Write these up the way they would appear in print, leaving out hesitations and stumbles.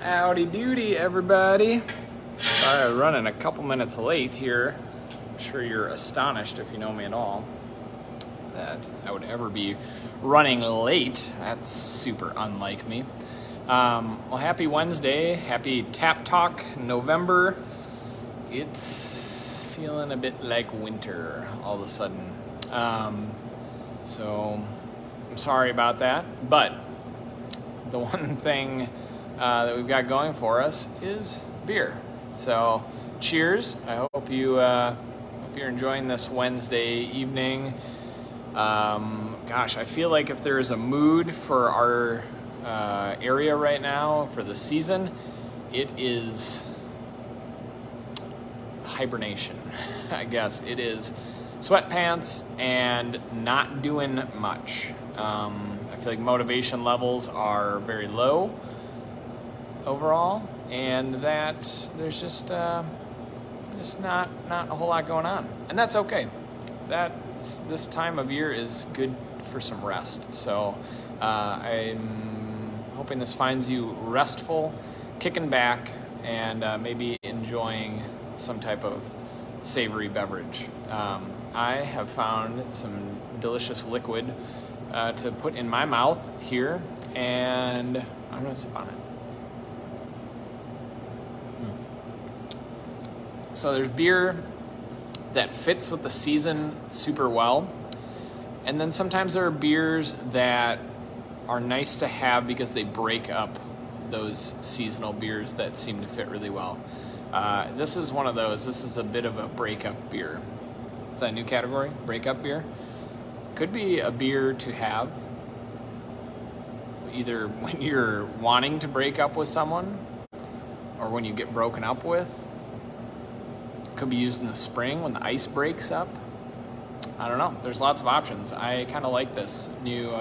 Howdy doody, everybody. Sorry I was running a couple minutes late here. I'm sure you're astonished, if you know me at all, that I would ever be running late. That's super unlike me. Well, happy Wednesday. Happy Tap Talk November. It's feeling a bit like winter all of a sudden. So I'm sorry about that, but the one thing that we've got going for us is beer. So cheers. I hope you're enjoying this Wednesday evening. Gosh, I feel like if there is a mood for our area right now for the season, it is hibernation. I guess it is sweatpants and not doing much. I feel like motivation levels are very low overall, and that there's just not a whole lot going on, and that's okay. This time of year is good for some rest. So I'm hoping this finds you restful, kicking back, and maybe enjoying some type of savory beverage. I have found some delicious liquid to put in my mouth here, and I'm going to sip on it. So there's beer that fits with the season super well, and then sometimes there are beers that are nice to have because they break up those seasonal beers that seem to fit really well. This is one of those. This is a bit of a breakup beer. It's a new category, breakup beer. Could be a beer to have either when you're wanting to break up with someone or when you get broken up with. Could be used in the spring when the ice breaks up. I don't know. There's lots of options. I kind of like this new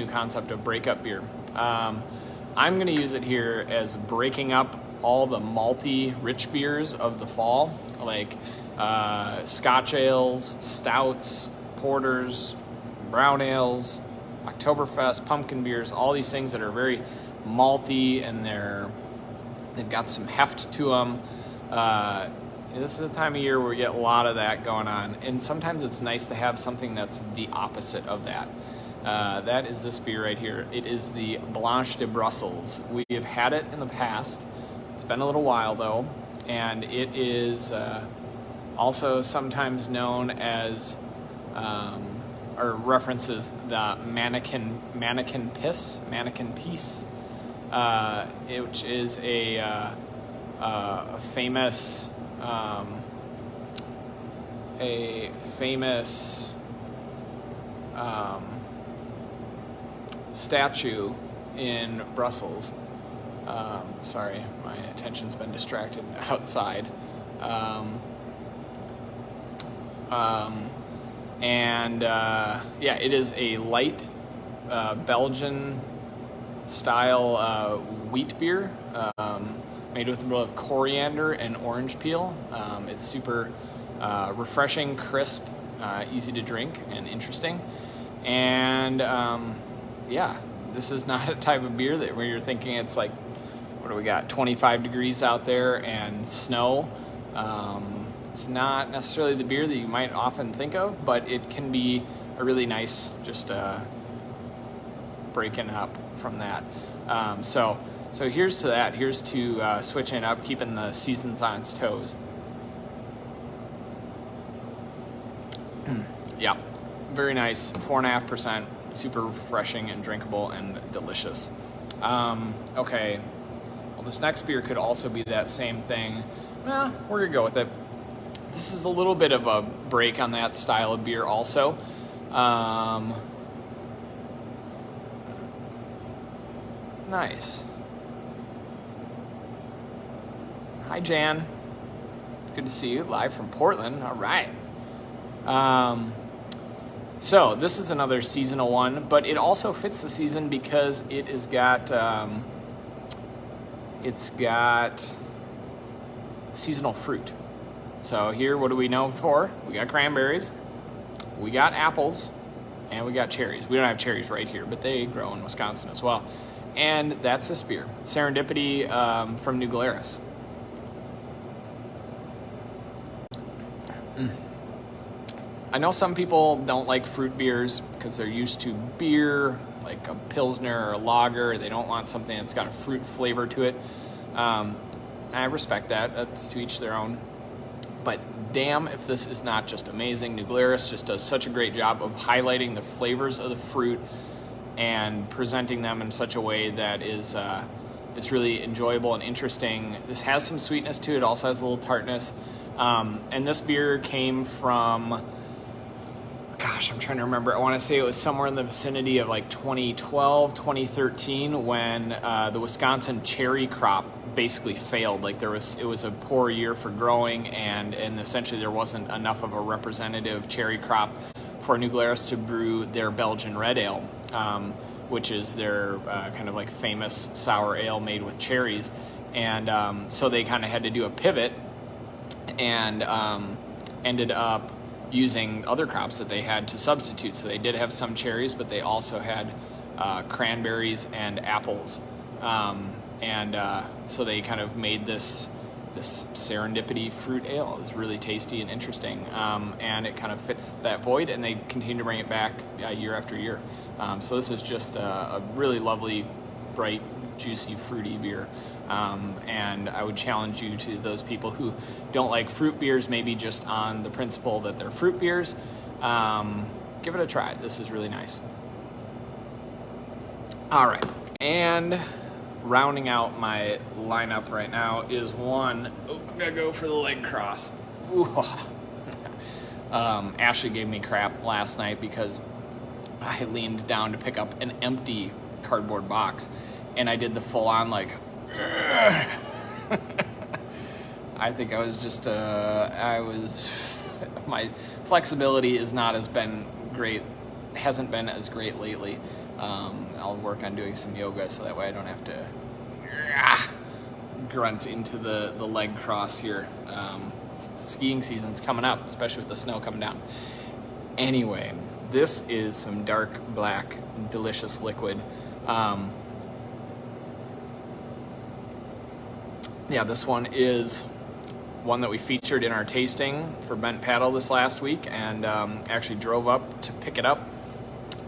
concept of breakup beer. I'm going to use it here as breaking up all the malty, rich beers of the fall, like Scotch ales, stouts, porters, brown ales, Oktoberfest, pumpkin beers, all these things that are very malty and they've got some heft to them. This is a time of year where we get a lot of that going on, and sometimes it's nice to have something that's the opposite of that. That is this beer right here. It is the Blanche de Brussels. We have had it in the past. It's been a little while though, and it is also sometimes known as, or references the mannequin piece, which is a famous statue in Brussels. Sorry, my attention's been distracted outside. Yeah, it is a light Belgian style wheat beer. Made with a little of coriander and orange peel. It's super refreshing, crisp, easy to drink, and interesting. And yeah, this is not a type of beer that where you're thinking it's like, what do we got, 25 degrees out there and snow. It's not necessarily the beer that you might often think of, but it can be a really nice, just breaking up from that. So here's to that. Here's to switching up, keeping the seasons on its toes. Yeah, very nice. 4.5%, super refreshing and drinkable and delicious. Okay, well, this next beer could also be that same thing. Well, we're gonna go with it. This is a little bit of a break on that style of beer also. Nice. Hi, Jan. Good to see you live from Portland. All right. So this is another seasonal one, but it also fits the season because it's got seasonal fruit. So here, what do we know for? We got cranberries, we got apples, And we got cherries. We don't have cherries right here, but they grow in Wisconsin as well. And that's this beer, Serendipity from New Glarus. I know some people don't like fruit beers because they're used to beer, like a Pilsner or a lager. They don't want something that's got a fruit flavor to it. I respect that. That's to each their own. But damn if this is not just amazing. New Glarus just does such a great job of highlighting the flavors of the fruit and presenting them in such a way that is it's really enjoyable and interesting. This has some sweetness to it, also has a little tartness. And this beer came from, gosh, I'm trying to remember. I want to say it was somewhere in the vicinity of like 2012, 2013 when the Wisconsin cherry crop basically failed. Like it was a poor year for growing, and essentially there wasn't enough of a representative cherry crop for New Glarus to brew their Belgian red ale, which is their kind of like famous sour ale made with cherries. And so they kind of had to do a pivot and ended up using other crops that they had to substitute. So they did have some cherries, but they also had cranberries and apples. So they kind of made this Serendipity fruit ale. It's really tasty and interesting, and it kind of fits that void, and they continue to bring it back year after year. So this is just a really lovely, bright, juicy, fruity beer. And I would challenge you to those people who don't like fruit beers, maybe just on the principle that they're fruit beers, give it a try. This is really nice. All right, and rounding out my lineup right now is one. Oh, I'm gonna go for the leg cross. Ashley gave me crap last night because I leaned down to pick up an empty cardboard box, and I did the full-on like. I think I was just my flexibility is not as been great, hasn't been as great lately. I'll work on doing some yoga so that way I don't have to grunt into the leg cross here. Skiing season's coming up, especially with the snow coming down. Anyway, this is some dark black delicious liquid. Yeah, this one is one that we featured in our tasting for Bent Paddle this last week, and actually drove up to pick it up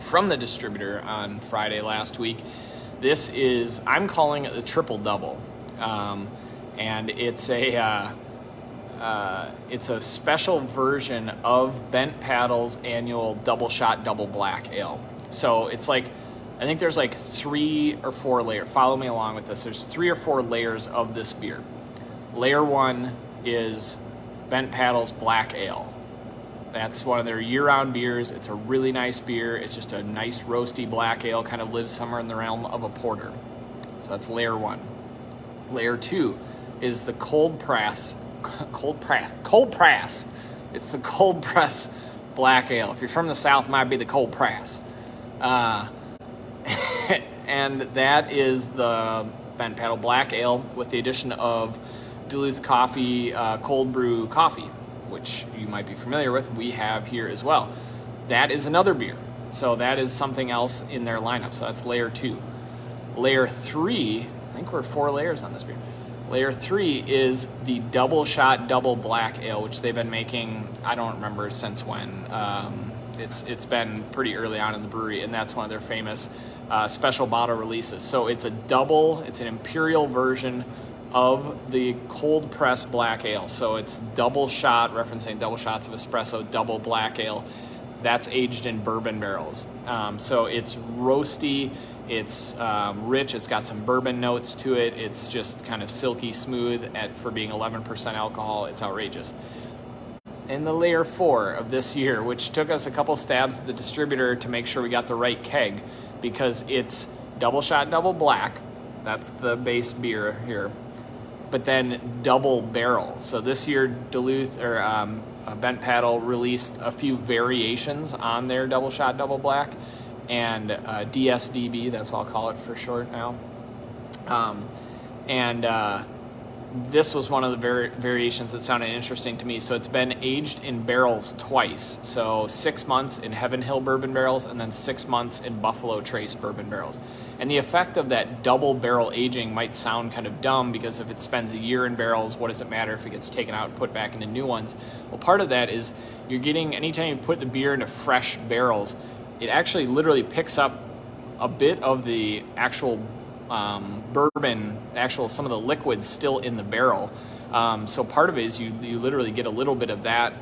from the distributor on Friday last week. This is, I'm calling it the triple double, and it's a special version of Bent Paddle's annual Double Shot Double Black Ale. So it's like, I think there's like 3 or 4 layers. Follow me along with this. There's 3 or 4 layers of this beer. Layer 1 is Bent Paddle's Black Ale. That's one of their year-round beers. It's a really nice beer. It's just a nice roasty black ale, kind of lives somewhere in the realm of a porter. So that's layer 1. Layer 2 is the cold press. It's the cold press black ale. If you're from the South, it might be the cold press. And that is the Bent Paddle Black Ale with the addition of Duluth Coffee cold brew coffee, which you might be familiar with. We have here as well. That is another beer. So that is something else in their lineup. So that's layer 2. Layer 3, I think we're 4 layers on this beer. Layer 3 is the Double Shot Double Black Ale, which they've been making, I don't remember since when. It's been pretty early on in the brewery, and that's one of their famous special bottle releases. So it's it's an imperial version of the cold press black ale. So it's double shot, referencing double shots of espresso, double black ale. That's aged in bourbon barrels. So it's roasty, it's rich, it's got some bourbon notes to it. It's just kind of silky smooth for being 11% alcohol. It's outrageous. In the layer 4 of this year, which took us a couple stabs at the distributor to make sure we got the right keg, because it's double shot, double black. That's the base beer here. But then double barrel. So this year, Duluth or Bent Paddle released a few variations on their double shot, double black, and DSDB. That's what I'll call it for short now. this was one of the variations that sounded interesting to me. So it's been aged in barrels twice. So 6 months in Heaven Hill bourbon barrels and then 6 months in Buffalo Trace bourbon barrels. And the effect of that double barrel aging might sound kind of dumb, because if it spends a year in barrels, what does it matter if it gets taken out and put back into new ones? Well, part of that is you're getting, anytime you put the beer into fresh barrels, it actually literally picks up a bit of the actual bourbon, some of the liquids still in the barrel. So part of it is you literally get a little bit of that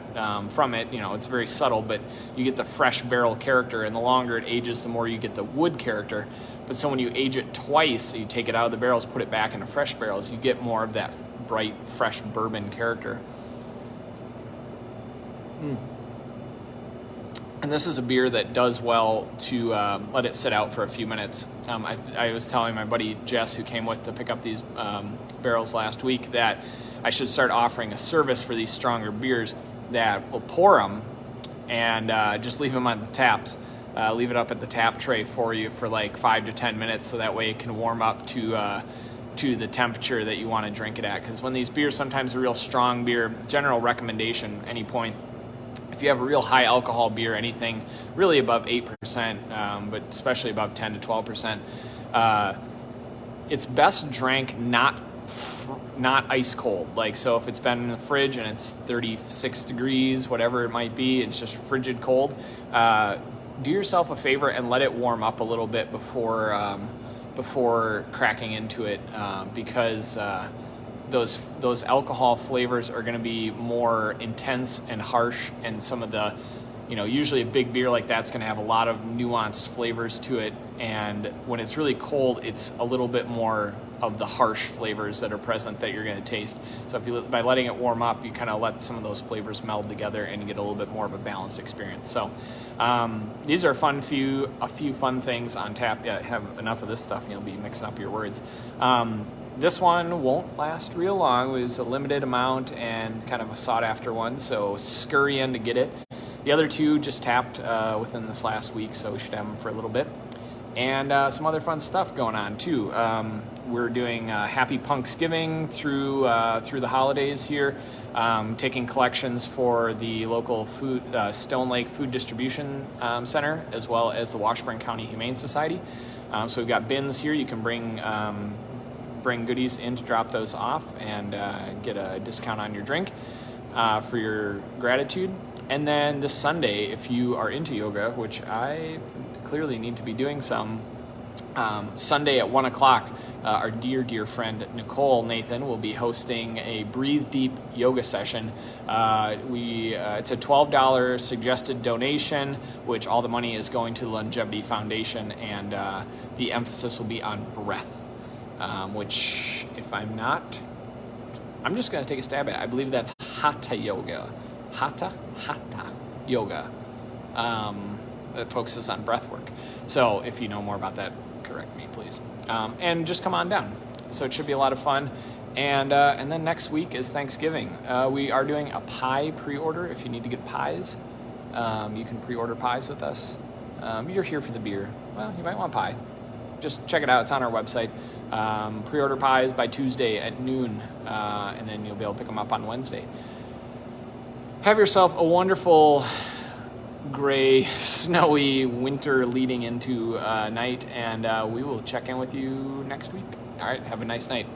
from it. You know, it's very subtle, but you get the fresh barrel character, and the longer it ages, the more you get the wood character. But so when you age it twice, you take it out of the barrels, put it back into fresh barrels, you get more of that bright, fresh bourbon character. And this is a beer that does well to let it sit out for a few minutes. I was telling my buddy Jess, who came with to pick up these barrels last week, that I should start offering a service for these stronger beers that will pour them and just leave them on the taps. Leave it up at the tap tray for you for like 5 to 10 minutes, so that way it can warm up to the temperature that you want to drink it at. Because when these beers, sometimes a real strong beer, general recommendation, any point, if you have a real high alcohol beer, anything really above 8%, but especially above 10 to 12%, it's best drank not ice cold. Like, so if it's been in the fridge and it's 36 degrees, whatever it might be, it's just frigid cold, do yourself a favor and let it warm up a little bit before cracking into it, because those alcohol flavors are going to be more intense and harsh, and some of the, usually a big beer like that's going to have a lot of nuanced flavors to it, and when it's really cold, it's a little bit more of the harsh flavors that are present that you're going to taste. So by letting it warm up, you kind of let some of those flavors meld together and get a little bit more of a balanced experience. So these are a few fun things on tap. Yeah, have enough of this stuff and you'll be mixing up your words. This one won't last real long. It was a limited amount and kind of a sought after one, so scurry in to get it. The other two just tapped within this last week, so we should have them for a little bit. And some other fun stuff going on too. We're doing Happy Punksgiving through the holidays here, taking collections for the local Stone Lake Food Distribution Center, as well as the Washburn County Humane Society. So we've got bins here. You can bring goodies in to drop those off and get a discount on your drink for your gratitude. And then this Sunday, if you are into yoga, which I clearly need to be doing some, Sunday at 1 o'clock, our dear friend Nicole Nathan will be hosting a Breathe Deep yoga session. It's a $12 suggested donation, which all the money is going to the Longevity Foundation, and the emphasis will be on breath, which, if I'm just going to take a stab at it. I believe that's Hatha Yoga. Hatha Yoga. That focuses on breath work. So if you know more about that, correct me, please. And just come on down. So it should be a lot of fun. And then next week is Thanksgiving. We are doing a pie pre-order. If you need to get pies, you can pre-order pies with us. You're here for the beer. Well, you might want pie. Just check it out. It's on our website. Pre-order pies by Tuesday at noon, and then you'll be able to pick them up on Wednesday. Have yourself a wonderful gray, snowy winter leading into night, and we will check in with you next week. All right, have a nice night.